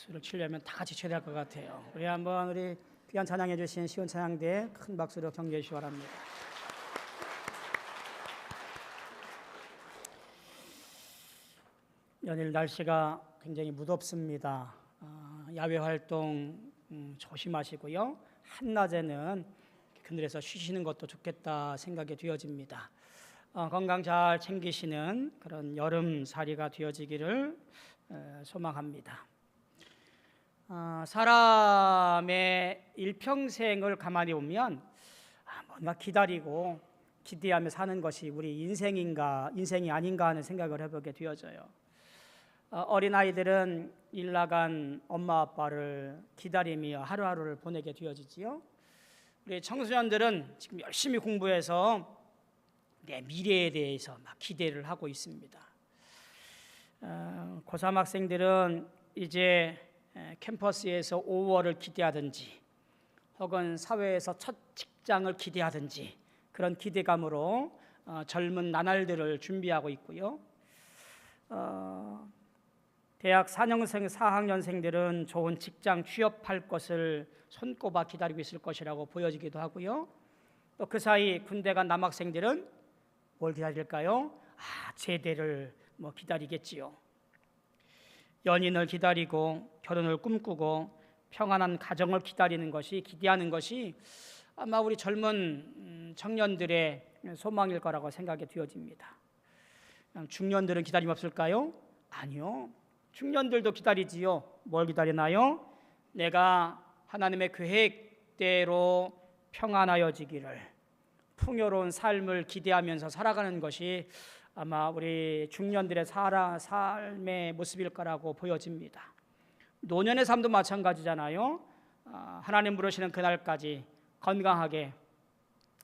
박수를 치려면 다 같이 쳐야 될 것 같아요. 우리 한번 우리 귀한 찬양해 주신 시온 찬양대 큰 박수로 격려해 주시기 바랍니다. 연일 날씨가 굉장히 무덥습니다. 야외 활동 조심하시고요. 한낮에는 그늘에서 쉬시는 것도 좋겠다 생각이 되어집니다. 건강 잘 챙기시는 그런 여름살이가 되어지기를 소망합니다. 사람의 일평생을 가만히 보면 뭔가 기다리고 기대하며 사는 것이 우리 인생이 아닌가 하는 생각을 해보게 되어져요. 어린아이들은 일 나간 엄마 아빠를 기다리며 하루하루를 보내게 되어지지요. 우리 청소년들은 지금 열심히 공부해서 내 미래에 대해서 막 기대를 하고 있습니다. 고3 학생들은 이제 캠퍼스에서 5월을 기대하든지 혹은 사회에서 첫 직장을 기대하든지 그런 기대감으로 젊은 나날들을 준비하고 있고요. 대학 4년생, 4학년생들은 좋은 직장 취업할 것을 손꼽아 기다리고 있을 것이라고 보여지기도 하고요. 또 그 사이 군대 간 남학생들은 뭘 기다릴까요? 제대를 기다리겠지요. 연인을 기다리고 결혼을 꿈꾸고 평안한 가정을 기다리는 것이, 기대하는 것이 아마 우리 젊은 청년들의 소망일 거라고 생각이 되어집니다. 중년들은 기다림 없을까요? 아니요. 중년들도 기다리지요. 뭘 기다리나요? 내가 하나님의 계획대로 평안하여지기를, 풍요로운 삶을 기대하면서 살아가는 것이 아마 우리 중년들의 삶의 모습일 거라고 보여집니다. 노년의 삶도 마찬가지잖아요. 하나님 부르시는 그날까지 건강하게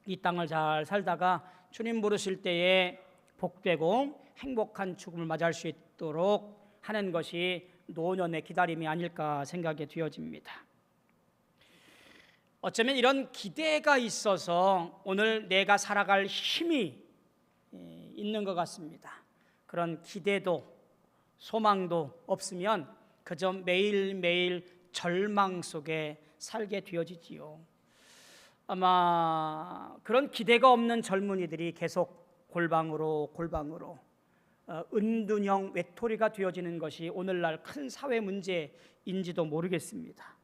이 땅을 잘 살다가 주님 부르실 때에 복되고 행복한 죽음을 맞이할 수 있도록 하는 것이 노년의 기다림이 아닐까 생각이 되어집니다. 어쩌면 이런 기대가 있어서 오늘 내가 살아갈 힘이 있는 것 같습니다. 그런 기대도 소망도 없으면 그저 매일매일 절망 속에 살게 되어지지요. 아마 그런 기대가 없는 젊은이들이 계속 골방으로 은둔형 외톨이가 되어지는 것이 오늘날 큰 사회 문제인지도 모르겠습니다.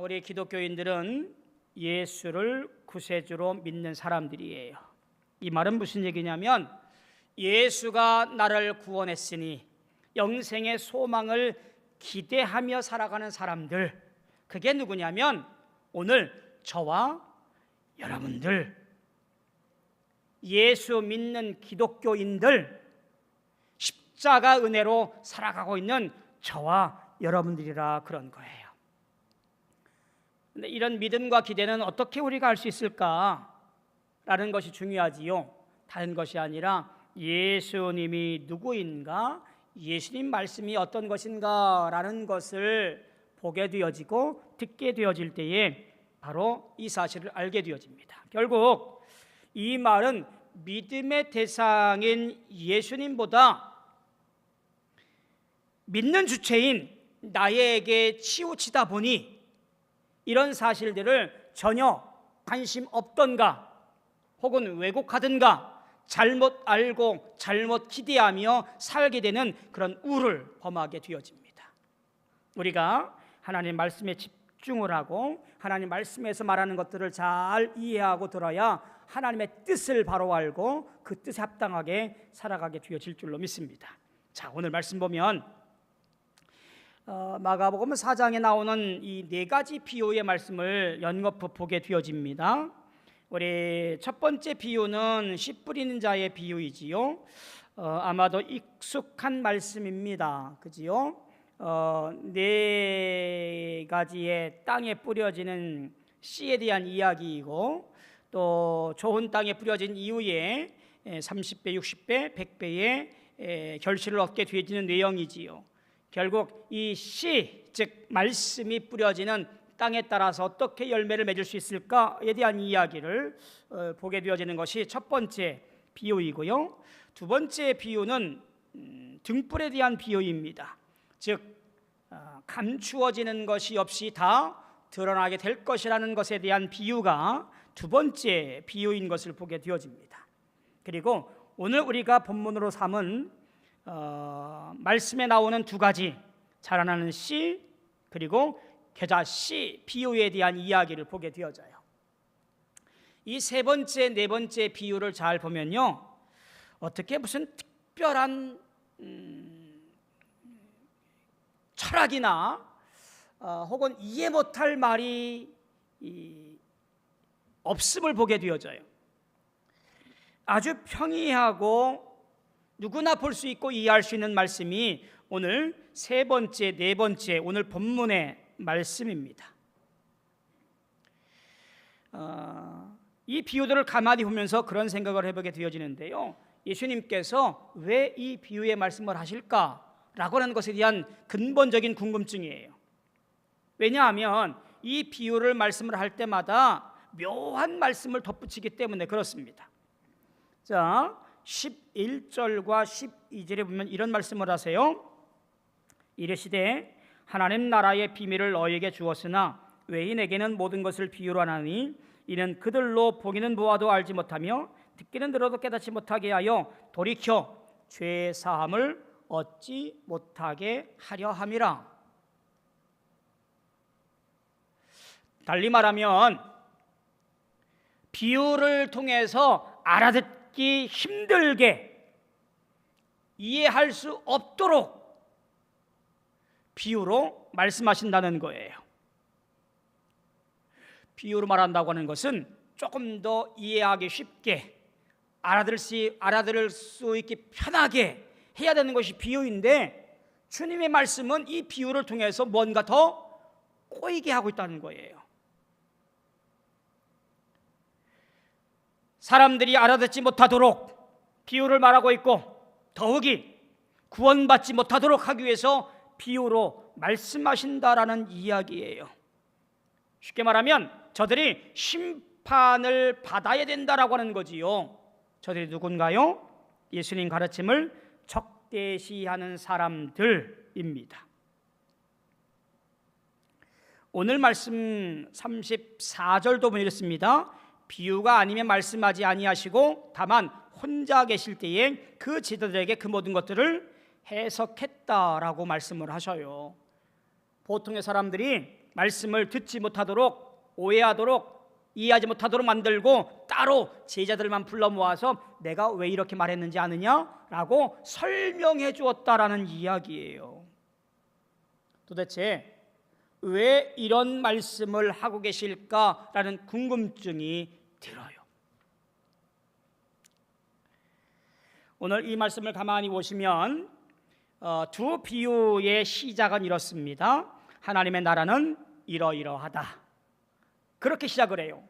우리 기독교인들은 예수를 구세주로 믿는 사람들이에요. 이 말은 무슨 얘기냐면 예수가 나를 구원했으니 영생의 소망을 기대하며 살아가는 사람들, 그게 누구냐면 오늘 저와 여러분들, 예수 믿는 기독교인들, 십자가 은혜로 살아가고 있는 저와 여러분들이라 그런 거예요. 근데 이런 믿음과 기대는 어떻게 우리가 알 수 있을까라는 것이 중요하지요. 다른 것이 아니라 예수님이 누구인가, 예수님 말씀이 어떤 것인가라는 것을 보게 되어지고 듣게 되어질 때에 바로 이 사실을 알게 되어집니다. 결국 이 말은 믿음의 대상인 예수님보다 믿는 주체인 나에게 치우치다 보니 이런 사실들을 전혀 관심 없던가 혹은 왜곡하던가 잘못 알고 잘못 기대하며 살게 되는 그런 우를 범하게 되어집니다. 우리가 하나님 말씀에 집중을 하고 하나님 말씀에서 말하는 것들을 잘 이해하고 들어야 하나님의 뜻을 바로 알고 그 뜻에 합당하게 살아가게 되어질 줄로 믿습니다. 자, 오늘 말씀 보면 마가복음 4장에 나오는 이 네 가지 비유의 말씀을 연거푸 보게 되어집니다. 우리 첫 번째 비유는 씨 뿌리는 자의 비유이지요. 아마도 익숙한 말씀입니다. 그지요? 네 가지의 땅에 뿌려지는 씨에 대한 이야기이고 또 좋은 땅에 뿌려진 이후에 30배, 60배, 100배의 결실을 얻게 되어지는 내용이지요. 결국 이 씨, 즉 말씀이 뿌려지는 땅에 따라서 어떻게 열매를 맺을 수 있을까에 대한 이야기를 보게 되어지는 것이 첫 번째 비유이고요. 두 번째 비유는 등불에 대한 비유입니다. 즉 감추어지는 것이 없이 다 드러나게 될 것이라는 것에 대한 비유가 두 번째 비유인 것을 보게 되어집니다. 그리고 오늘 우리가 본문으로 삼은 말씀에 나오는 두 가지 자라나는 씨 그리고 겨자 씨 비유에 대한 이야기를 보게 되어져요. 이 세 번째, 네 번째 비유를 잘 보면요, 어떻게 무슨 특별한 철학이나 혹은 이해 못할 말이 없음을 보게 되어져요. 아주 평이하고 누구나 볼 수 있고 이해할 수 있는 말씀이 오늘 세 번째, 네 번째 오늘 본문의 말씀입니다. 이 비유들을 가만히 보면서 그런 생각을 해보게 되어지는데요, 예수님께서 왜 이 비유의 말씀을 하실까라고 하는 것에 대한 근본적인 궁금증이에요. 왜냐하면 이 비유를 말씀을 할 때마다 묘한 말씀을 덧붙이기 때문에 그렇습니다. 자, 11절과 12절에 보면 이런 말씀을 하세요. 이르시되 하나님 나라의 비밀을 너희에게 주었으나 외인에게는 모든 것을 비유로 하나니 이는 그들로 보기는 보아도 알지 못하며 듣기는 들어도 깨닫지 못하게 하여 돌이켜 죄 사함을 얻지 못하게 하려 함이라. 달리 말하면 비유를 통해서 알아듣기 힘들게 이해할 수 없도록 비유로 말씀하신다는 거예요. 비유로 말한다고 하는 것은 조금 더 이해하기 쉽게 알아들을 수 있게 편하게 해야 되는 것이 비유인데, 주님의 말씀은 이 비유를 통해서 뭔가 더 꼬이게 하고 있다는 거예요. 사람들이 알아듣지 못하도록 비유를 말하고 있고, 더욱이 구원받지 못하도록 하기 위해서 비유로 말씀하신다라는 이야기예요. 쉽게 말하면 저들이 심판을 받아야 된다라고 하는 거지요. 저들이 누군가요? 예수님 가르침을 적대시하는 사람들입니다. 오늘 말씀 34절도 보면 이렇습니다. 비유가 아니면 말씀하지 아니하시고 다만 혼자 계실 때에 그 지도들에게 그 모든 것들을 해석했다라고 말씀을 하셔요. 보통의 사람들이 말씀을 듣지 못하도록, 오해하도록, 이해하지 못하도록 만들고 따로 제자들만 불러 모아서 내가 왜 이렇게 말했는지 아느냐라고 설명해 주었다라는 이야기예요. 도대체 왜 이런 말씀을 하고 계실까라는 궁금증이 들어요. 오늘 이 말씀을 가만히 보시면 두 비유의 시작은 이렇습니다. 하나님의 나라는 이러이러하다, 그렇게 시작을 해요.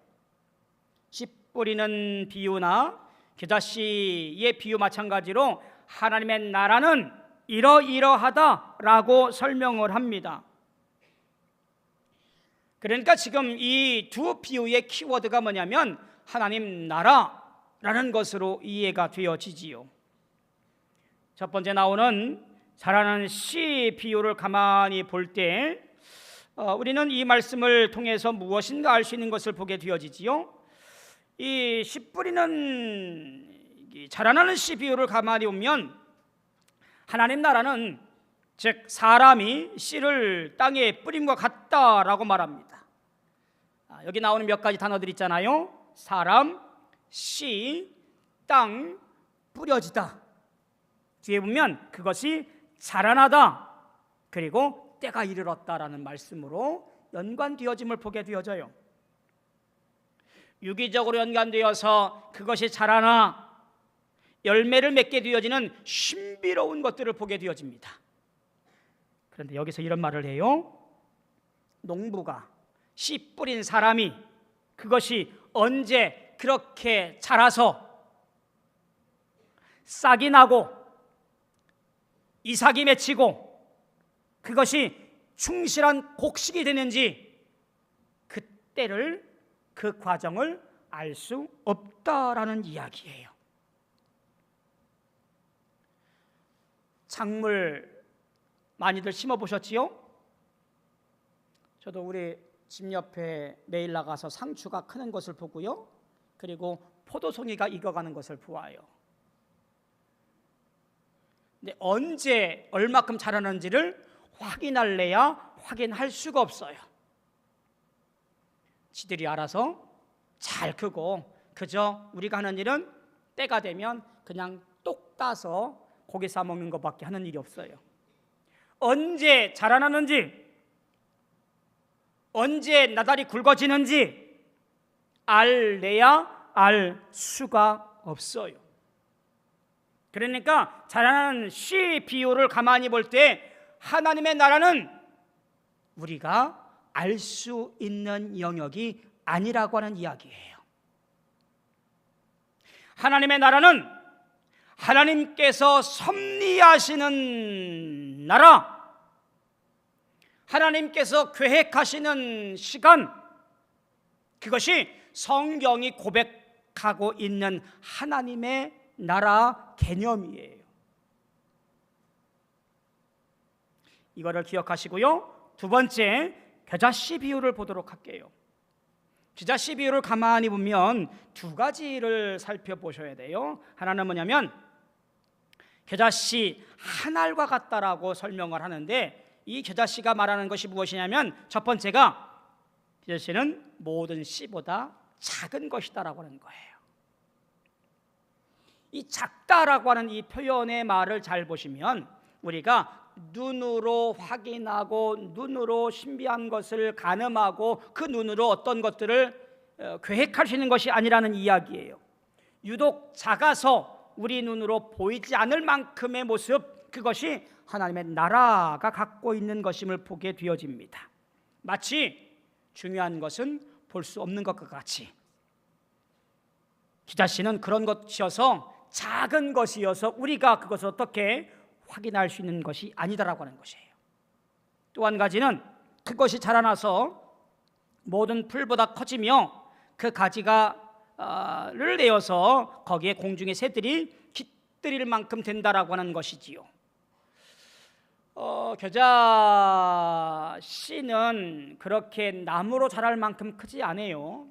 씨 뿌리는 비유나 겨자씨의 비유 마찬가지로 하나님의 나라는 이러이러하다라고 설명을 합니다. 그러니까 지금 이 두 비유의 키워드가 뭐냐면 하나님 나라라는 것으로 이해가 되어지지요. 첫 번째 나오는 자라는 씨 비유를 가만히 볼 때 우리는 이 말씀을 통해서 무엇인가 알 수 있는 것을 보게 되어지지요. 이 씨 뿌리는 자라나는 씨 비유를 가만히 보면 하나님 나라는 즉 사람이 씨를 땅에 뿌림과 같다라고 말합니다. 여기 나오는 몇 가지 단어들 있잖아요. 사람, 씨, 땅, 뿌려지다. 뒤에 보면 그것이 자라나다, 그리고 때가 이르렀다라는 말씀으로 연관되어짐을 보게 되어져요. 유기적으로 연관되어서 그것이 자라나 열매를 맺게 되어지는 신비로운 것들을 보게 되어집니다. 그런데 여기서 이런 말을 해요. 농부가 씨 뿌린 사람이 그것이 언제 그렇게 자라서 싹이 나고 이삭이 맺히고 그것이 충실한 곡식이 되는지 그때를, 그 과정을 알 수 없다라는 이야기예요. 작물 많이들 심어 보셨지요? 저도 우리 집 옆에 매일 나가서 상추가 크는 것을 보고요, 그리고 포도송이가 익어가는 것을 보아요. 근데 언제 얼마큼 자라는지를 확인할래야 확인할 수가 없어요. 지들이 알아서 잘 크고, 그저 우리가 하는 일은 때가 되면 그냥 똑 따서 고기 싸 먹는 것밖에 하는 일이 없어요. 언제 자라나는지, 언제 나달이 굵어지는지 알래야 알 수가 없어요. 그러니까 자라나는 씨 비율을 가만히 볼 때 하나님의 나라는 우리가 알 수 있는 영역이 아니라고 하는 이야기예요. 하나님의 나라는 하나님께서 섭리하시는 나라, 하나님께서 계획하시는 시간, 그것이 성경이 고백하고 있는 하나님의 나라 개념이에요. 이거를 기억하시고요, 두 번째 겨자씨 비유를 보도록 할게요. 겨자씨 비유를 가만히 보면 두 가지를 살펴보셔야 돼요. 하나는 뭐냐면 겨자씨 한 알과 같다라고 설명을 하는데, 이 겨자씨가 말하는 것이 무엇이냐면 첫 번째가 겨자씨는 모든 씨보다 작은 것이다라고 하는 거예요. 이 작다라고 하는 이 표현의 말을 잘 보시면 우리가 눈으로 확인하고 눈으로 신비한 것을 가늠하고 그 눈으로 어떤 것들을 계획하시는 것이 아니라는 이야기예요. 유독 작아서 우리 눈으로 보이지 않을 만큼의 모습, 그것이 하나님의 나라가 갖고 있는 것임을 보게 되어집니다. 마치 중요한 것은 볼 수 없는 것과 같이 겨자씨는 그런 것이어서, 작은 것이어서 우리가 그것을 어떻게 확인할 수 있는 것이 아니다라고 하는 것이에요. 또 한 가지는 그것이 자라나서 모든 풀보다 커지며 그 가지를 내어서 거기에 공중의 새들이 깃들일 만큼 된다라고 하는 것이지요. 겨자 씨는 그렇게 나무로 자랄 만큼 크지 않아요.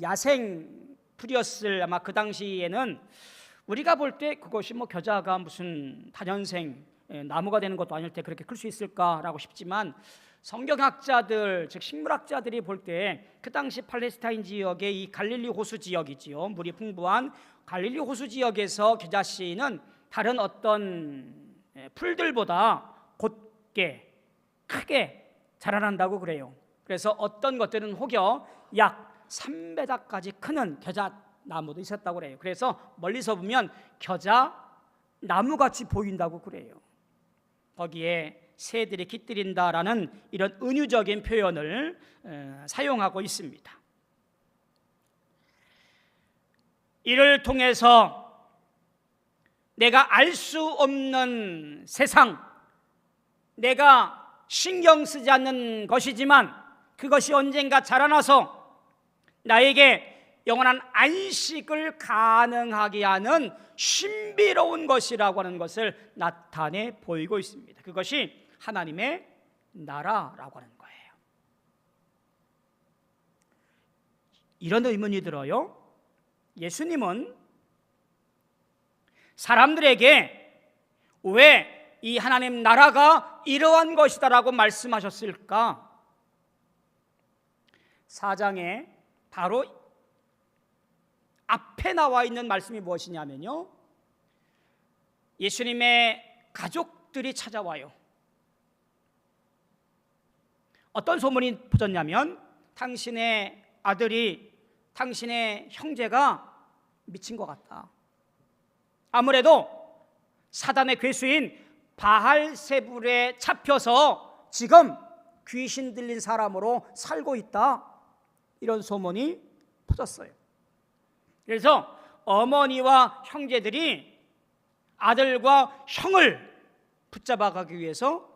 야생 풀이었을 아마 그 당시에는 우리가 볼 때 그것이 뭐 겨자가 무슨 다년생 나무가 되는 것도 아닐 때 그렇게 클 수 있을까라고 싶지만, 성경학자들 즉 식물학자들이 볼 때 그 당시 팔레스타인 지역의 이 갈릴리 호수 지역이지요, 물이 풍부한 갈릴리 호수 지역에서 겨자씨는 다른 어떤 풀들보다 곧게 크게 자라난다고 그래요. 그래서 어떤 것들은 혹여 약 3m까지 크는 겨자 나무도 있었다고 그래요. 그래서 멀리서 보면 겨자 나무같이 보인다고 그래요. 거기에 새들이 깃들인다라는 이런 은유적인 표현을 사용하고 있습니다. 이를 통해서 내가 알 수 없는 세상, 내가 신경 쓰지 않는 것이지만 그것이 언젠가 자라나서 나에게 영원한 안식을 가능하게 하는 신비로운 것이라고 하는 것을 나타내 보이고 있습니다. 그것이 하나님의 나라라고 하는 거예요. 이런 의문이 들어요. 예수님은 사람들에게 왜 이 하나님 나라가 이러한 것이다라고 말씀하셨을까? 4장에 바로 앞에 나와 있는 말씀이 무엇이냐면요, 예수님의 가족들이 찾아와요. 어떤 소문이 퍼졌냐면 당신의 아들이, 당신의 형제가 미친 것 같다. 아무래도 사단의 괴수인 바알세불에 잡혀서 지금 귀신 들린 사람으로 살고 있다, 이런 소문이 퍼졌어요. 그래서 어머니와 형제들이 아들과 형을 붙잡아 가기 위해서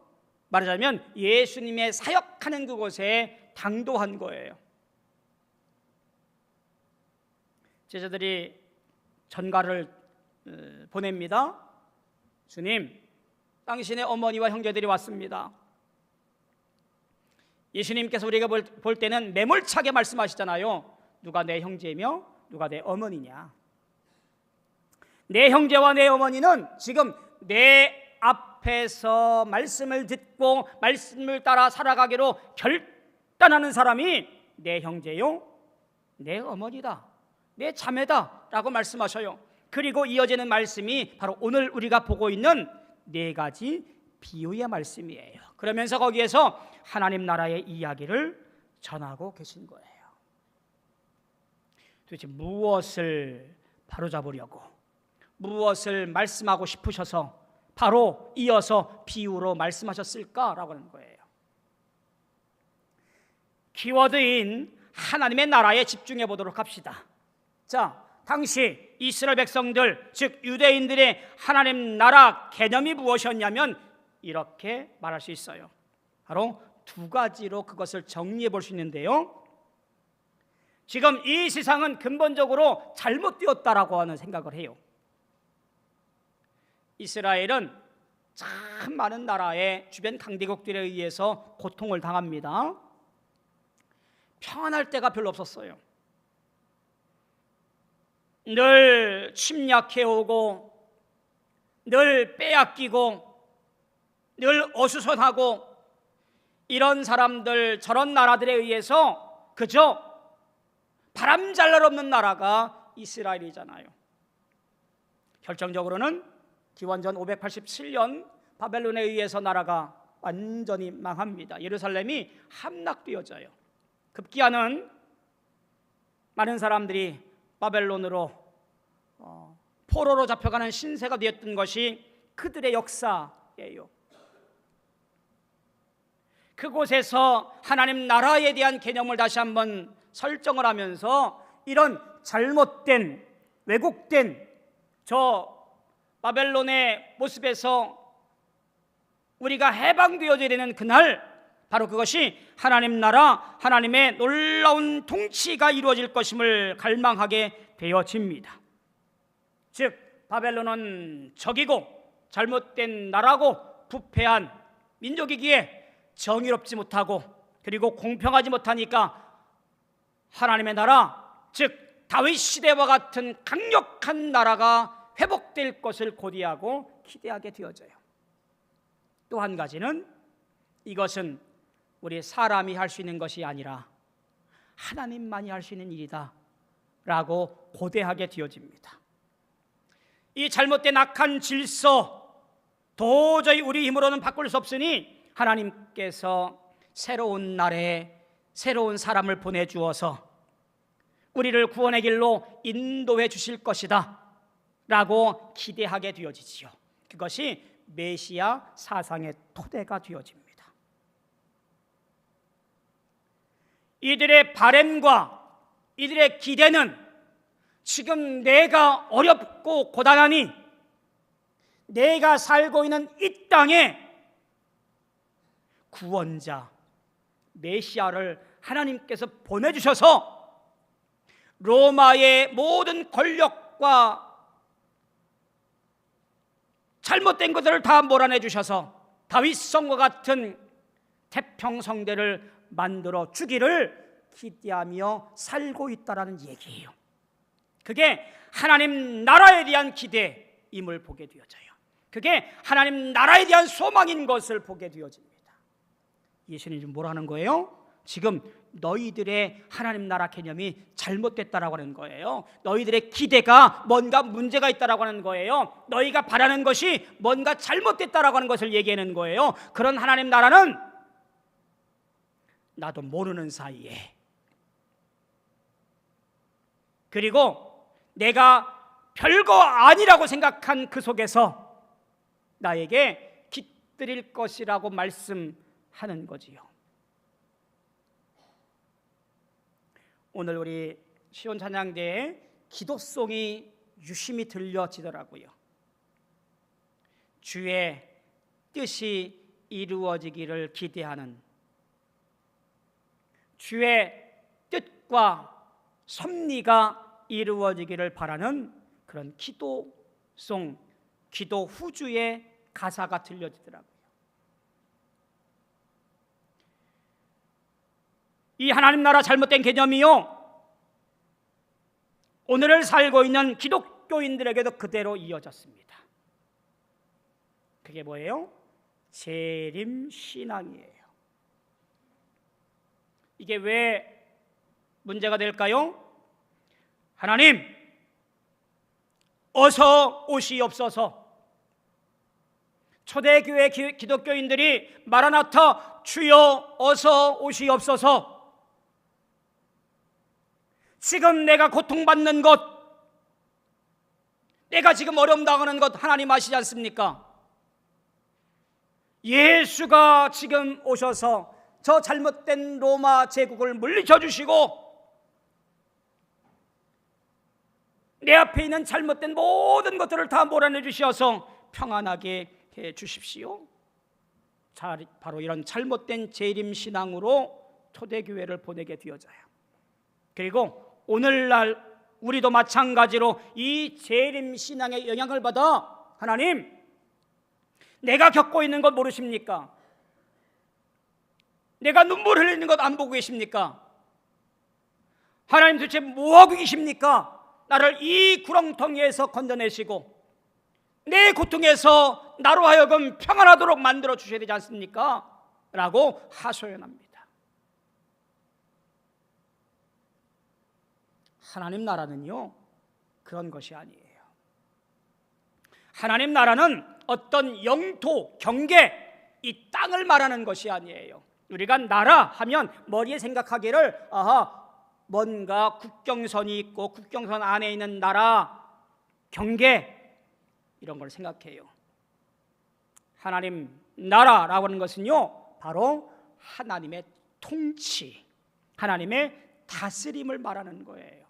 말하자면 예수님의 사역하는 그곳에 당도한 거예요. 제자들이 전가를 보냅니다. 주님, 당신의 어머니와 형제들이 왔습니다. 예수님께서 우리가 볼 때는 매몰차게 말씀하시잖아요. 누가 내 형제며 누가 내 어머니냐. 내 형제와 내 어머니는 지금 내 앞에서 말씀을 듣고 말씀을 따라 살아가기로 결단하는 사람이 내 형제요, 내 어머니다, 내 자매다 라고 말씀하셔요. 그리고 이어지는 말씀이 바로 오늘 우리가 보고 있는 네 가지 비유의 말씀이에요. 그러면서 거기에서 하나님 나라의 이야기를 전하고 계신 거예요. 도대체 무엇을 바로잡으려고, 무엇을 말씀하고 싶으셔서 바로 이어서 비유로 말씀하셨을까라고 하는 거예요. 키워드인 하나님의 나라에 집중해 보도록 합시다. 자, 당시 이스라엘 백성들, 즉 유대인들의 하나님 나라 개념이 무엇이었냐면 이렇게 말할 수 있어요. 바로 두 가지로 그것을 정리해 볼 수 있는데요. 지금 이 세상은 근본적으로 잘못되었다라고 하는 생각을 해요. 이스라엘은 참 많은 나라의 주변 강대국들에 의해서 고통을 당합니다. 평안할 때가 별로 없었어요. 늘 침략해오고, 늘 빼앗기고, 늘 어수선하고, 이런 사람들, 저런 나라들에 의해서 그저 바람잘 날 없는 나라가 이스라엘이잖아요. 결정적으로는 기원전 587년 바벨론에 의해서 나라가 완전히 망합니다. 예루살렘이 함락되어져요. 급기야는 많은 사람들이 바벨론으로 포로로 잡혀가는 신세가 되었던 것이 그들의 역사예요. 그곳에서 하나님 나라에 대한 개념을 다시 한번 설정을 하면서 이런 잘못된, 왜곡된 저 바벨론의 모습에서 우리가 해방되어져야 되는 그날, 바로 그것이 하나님 나라, 하나님의 놀라운 통치가 이루어질 것임을 갈망하게 되어집니다. 즉 바벨론은 적이고 잘못된 나라고 부패한 민족이기에 정의롭지 못하고 그리고 공평하지 못하니까 하나님의 나라, 즉 다윗 시대와 같은 강력한 나라가 회복될 것을 고대하고 기대하게 되어져요. 또 한 가지는 이것은 우리 사람이 할 수 있는 것이 아니라 하나님만이 할 수 있는 일이다 라고 고대하게 되어집니다. 이 잘못된 악한 질서 도저히 우리 힘으로는 바꿀 수 없으니 하나님께서 새로운 날에 새로운 사람을 보내주어서 우리를 구원의 길로 인도해 주실 것이다 라고 기대하게 되어지지요. 그것이 메시아 사상의 토대가 되어집니다. 이들의 바램과 이들의 기대는 지금 내가 어렵고 고단하니 내가 살고 있는 이 땅에 구원자 메시아를 하나님께서 보내주셔서 로마의 모든 권력과 잘못된 것들을 다 몰아내 주셔서 다윗성과 같은 태평성대를 만들어 주기를 기대하며 살고 있다라는 얘기예요. 그게 하나님 나라에 대한 기대임을 보게 되어져요. 그게 하나님 나라에 대한 소망인 것을 보게 되어집니다. 예수님이 뭐라는 거예요? 지금 너희들의 하나님 나라 개념이 잘못됐다라고 하는 거예요. 너희들의 기대가 뭔가 문제가 있다라고 하는 거예요. 너희가 바라는 것이 뭔가 잘못됐다라고 하는 것을 얘기하는 거예요. 그런 하나님 나라는 나도 모르는 사이에, 그리고 내가 별거 아니라고 생각한 그 속에서 나에게 깃들일 것이라고 말씀하는 거지요. 오늘 우리 시온 찬양대에 기도송이 유심히 들려지더라고요. 주의 뜻이 이루어지기를 기대하는, 주의 뜻과 섭리가 이루어지기를 바라는 그런 기도송, 기도 후주의 가사가 들려지더라고요. 이 하나님 나라 잘못된 개념이요, 오늘을 살고 있는 기독교인들에게도 그대로 이어졌습니다. 그게 뭐예요? 재림신앙이에요. 이게 왜 문제가 될까요? 하나님, 어서 오시옵소서. 초대교회 기독교인들이 마라나타, 주여 어서 오시옵소서. 지금 내가 고통받는 것, 내가 지금 어려움 당하는 것 하나님 아시지 않습니까? 예수가 지금 오셔서 저 잘못된 로마 제국을 물리쳐 주시고 내 앞에 있는 잘못된 모든 것들을 다 몰아내 주셔서 평안하게 해 주십시오. 바로 이런 잘못된 재림신앙으로 초대교회를 보내게 되어져요. 그리고 오늘날 우리도 마찬가지로 이 재림신앙의 영향을 받아 하나님, 내가 겪고 있는 것 모르십니까? 내가 눈물 흘리는 것 안 보고 계십니까? 하나님 도대체 뭐하고 계십니까? 나를 이 구렁텅이에서 건져내시고 내 고통에서 나로 하여금 평안하도록 만들어 주셔야 되지 않습니까? 라고 하소연합니다. 하나님 나라는요, 그런 것이 아니에요. 하나님 나라는 어떤 영토, 경계, 이 땅을 말하는 것이 아니에요. 우리가 나라 하면 머리에 생각하기를 뭔가 국경선이 있고 국경선 안에 있는 나라, 경계, 이런 걸 생각해요. 하나님 나라라고 하는 것은요, 바로 하나님의 통치, 하나님의 다스림을 말하는 거예요.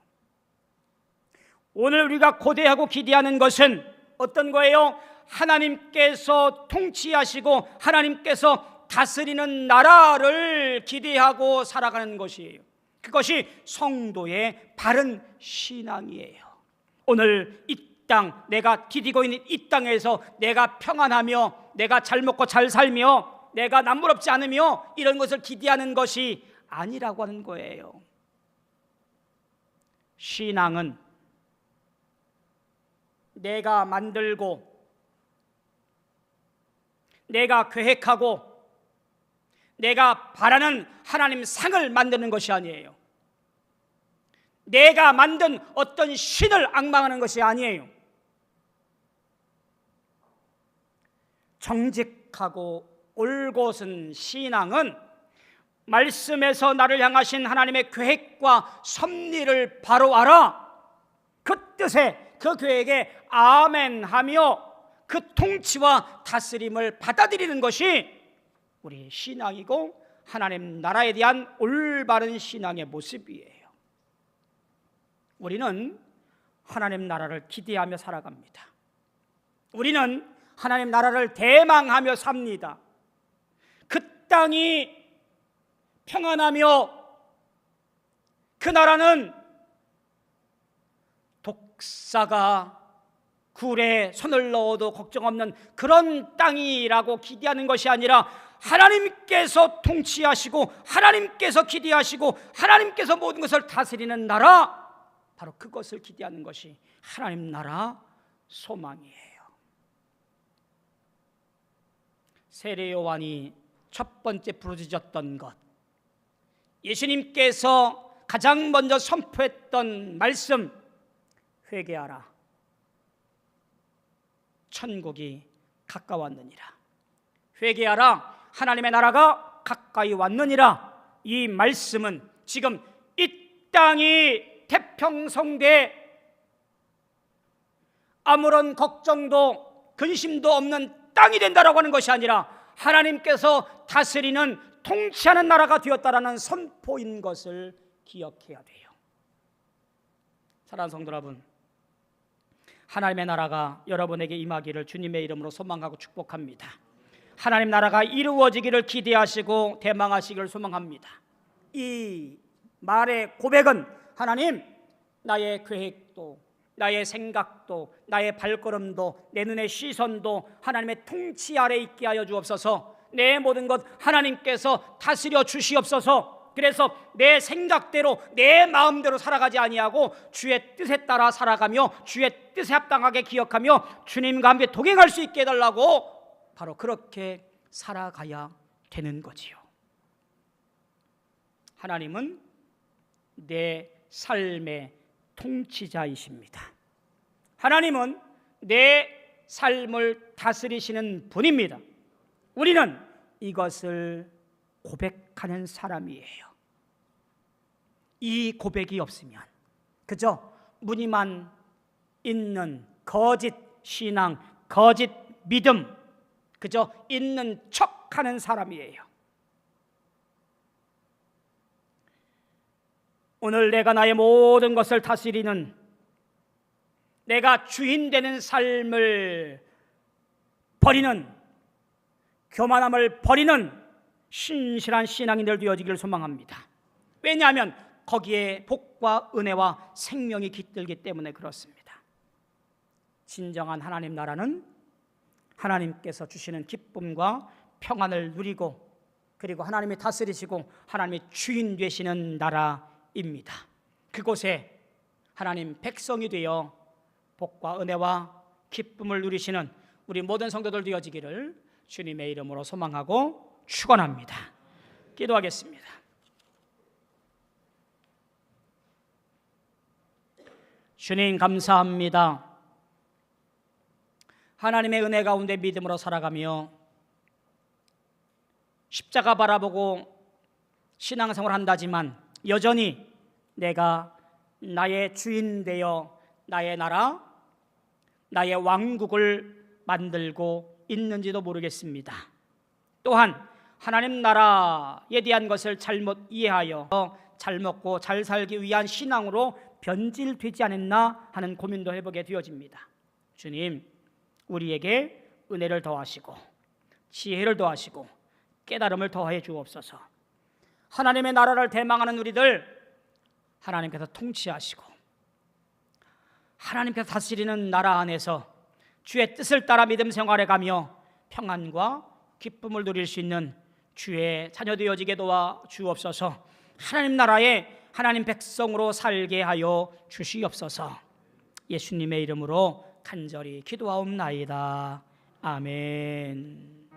오늘 우리가 고대하고 기대하는 것은 어떤 거예요? 하나님께서 통치하시고 하나님께서 다스리는 나라를 기대하고 살아가는 것이에요. 그것이 성도의 바른 신앙이에요. 오늘 이 땅, 내가 디디고 있는 이 땅에서 내가 평안하며 내가 잘 먹고 잘 살며 내가 남부럽지 않으며 이런 것을 기대하는 것이 아니라고 하는 거예요. 신앙은 내가 만들고 내가 계획하고 내가 바라는 하나님 상을 만드는 것이 아니에요. 내가 만든 어떤 신을 앙망하는 것이 아니에요. 정직하고 올곧은 신앙은 말씀에서 나를 향하신 하나님의 계획과 섭리를 바로 알아 그 뜻에, 그 계획에 아멘하며 그 통치와 다스림을 받아들이는 것이 우리 신앙이고 하나님 나라에 대한 올바른 신앙의 모습이에요. 우리는 하나님 나라를 기대하며 살아갑니다. 우리는 하나님 나라를 대망하며 삽니다. 그 땅이 평안하며 그 나라는 독사가 굴에 손을 넣어도 걱정 없는 그런 땅이라고 기대하는 것이 아니라 하나님께서 통치하시고 하나님께서 기대하시고 하나님께서 모든 것을 다스리는 나라, 바로 그것을 기대하는 것이 하나님 나라 소망이에요. 세례 요한이 첫 번째 부르짖었던 것, 예수님께서 가장 먼저 선포했던 말씀, 회개하라, 천국이 가까웠느니라. 회개하라, 하나님의 나라가 가까이 왔느니라. 이 말씀은 지금 이 땅이 태평성대 아무런 걱정도 근심도 없는 땅이 된다라고 하는 것이 아니라 하나님께서 다스리는 통치하는 나라가 되었다라는 선포인 것을 기억해야 돼요. 사랑하는 성도 여러분, 하나님의 나라가 여러분에게 임하기를 주님의 이름으로 소망하고 축복합니다. 하나님 나라가 이루어지기를 기대하시고 대망하시기를 소망합니다. 이 말의 고백은 하나님, 나의 계획도 나의 생각도 나의 발걸음도 내 눈의 시선도 하나님의 통치 아래 있게 하여 주옵소서. 내 모든 것 하나님께서 다스려 주시옵소서. 그래서 내 생각대로 내 마음대로 살아가지 아니하고 주의 뜻에 따라 살아가며 주의 뜻에 합당하게 기억하며 주님과 함께 동행할 수 있게 해달라고 바로 그렇게 살아가야 되는 거지요. 하나님은 내 삶의 통치자이십니다. 하나님은 내 삶을 다스리시는 분입니다. 우리는 이것을 고백하는 사람이에요. 이 고백이 없으면 그저 무늬만 있는 거짓 신앙, 거짓 믿음, 그저 있는 척하는 사람이에요. 오늘 내가 나의 모든 것을 다스리는, 내가 주인 되는 삶을 버리는, 교만함을 버리는 신실한 신앙인들 되어지기를 소망합니다. 왜냐하면 거기에 복과 은혜와 생명이 깃들기 때문에 그렇습니다. 진정한 하나님 나라는 하나님께서 주시는 기쁨과 평안을 누리고, 그리고 하나님이 다스리시고 하나님이 주인 되시는 나라입니다. 그곳에 하나님 백성이 되어 복과 은혜와 기쁨을 누리시는 우리 모든 성도들 되어지기를 주님의 이름으로 소망하고 축원합니다. 기도하겠습니다. 주님 감사합니다. 하나님의 은혜 가운데 믿음으로 살아가며 십자가 바라보고 신앙생활을 한다지만 여전히 내가 나의 주인 되어 나의 나라, 나의 왕국을 만들고 있는지도 모르겠습니다. 또한 하나님 나라에 대한 것을 잘못 이해하여 잘 먹고 잘 살기 위한 신앙으로 변질되지 않았나 하는 고민도 해보게 되어집니다. 주님, 우리에게 은혜를 더하시고 지혜를 더하시고 깨달음을 더해 주옵소서. 하나님의 나라를 대망하는 우리들 하나님께서 통치하시고 하나님께서 다스리는 나라 안에서 주의 뜻을 따라 믿음 생활해 가며 평안과 기쁨을 누릴 수 있는 주의 자녀 되어지게 도와 주옵소서. 하나님 나라에 하나님 백성으로 살게 하여 주시옵소서. 예수님의 이름으로 간절히 기도하옵나이다. 아멘.